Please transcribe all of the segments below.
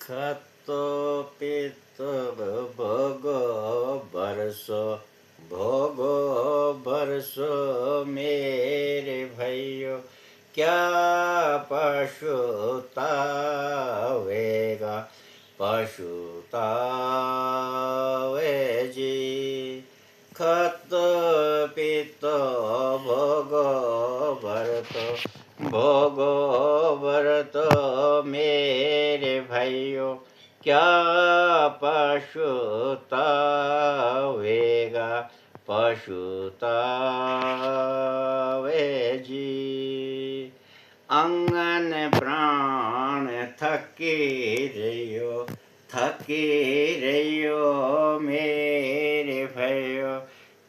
खातो पीतो भोगो बरसो भोगो बरसो मेरे भाइयों, क्या पछतावेगा पछतावे जी। खातो पीतो भोगो भरतो भोगो भरतो मेरे भाइयों, क्या पछतावेगा पछतावे जी। अंगन प्राण थकी रहियो मेरे भयो,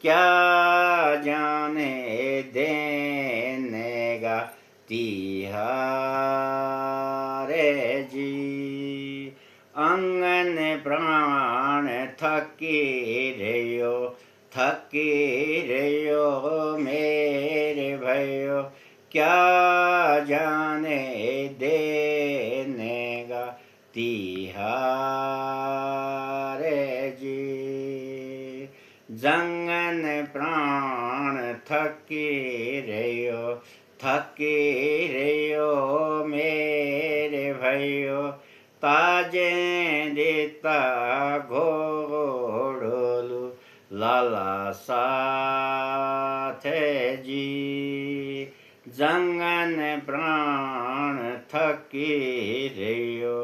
क्या जाने देनेगा तिहारे जी। अंगन प्राण थकी रहियो मेरे भयो, क्या जाने देनेगा तिहारे जी। जंगन प्राण थकी रहियो मेरे भयो, ताजे देता घोड़ोलू लाला साथे जी। जंगन प्राण थकी रहियो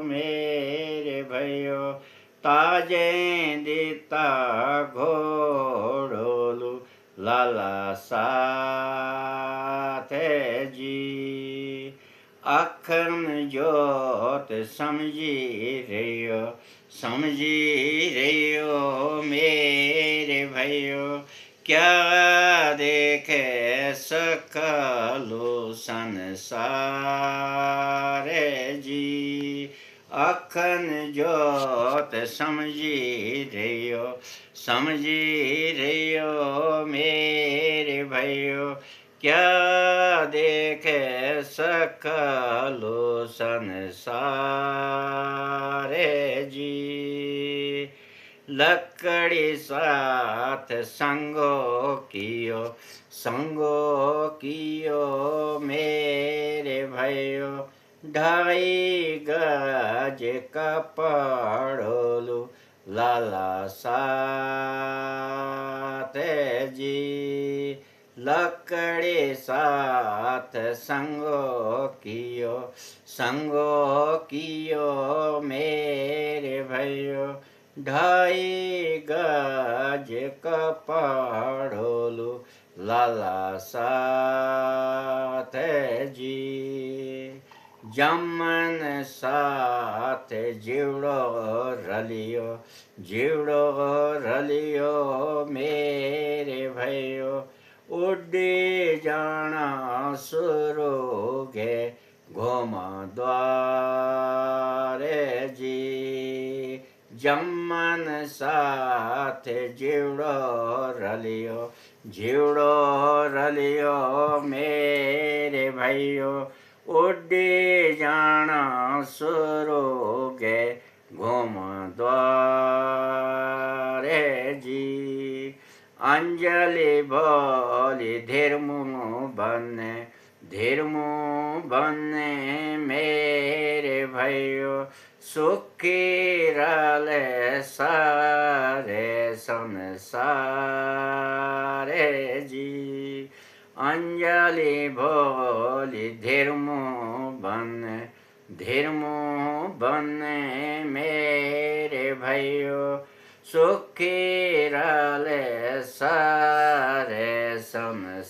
मेरे भयो, ताजे देता घोड़ोलू लाला साथे जी। अखन जोत समझी रहियो मेरे भयो, क्या देखे सकलो संसार जी। अखन जोत समझी रहियो मेरे भयो, क्या देखे सकलो संसार जी। लकड़ी साथ संगो कियो मेरे भयो, ढाई गज कपड़ोलू लाला साथे जी। लकड़ी साथ संगो कियो मेरे भयो, ढाई गज कपड़ोलू लाला साथे जी। जमन साथ जीवड़ो रलियो मेरे भयो, उड्डी जाना शुरू गे घोमा द्वारे जी। जमन साथ जीवड़ो रलियो मेरे भयो, उड्डी जाना शुरू गे घूम द्वारे जी। अंजलि बोली धीरमु बने मेरे भयो, सुखी रले सारे संसारे जी। अंजलि बोली धीरमु बने मेरे भयो, सुखी रले सारे संसारे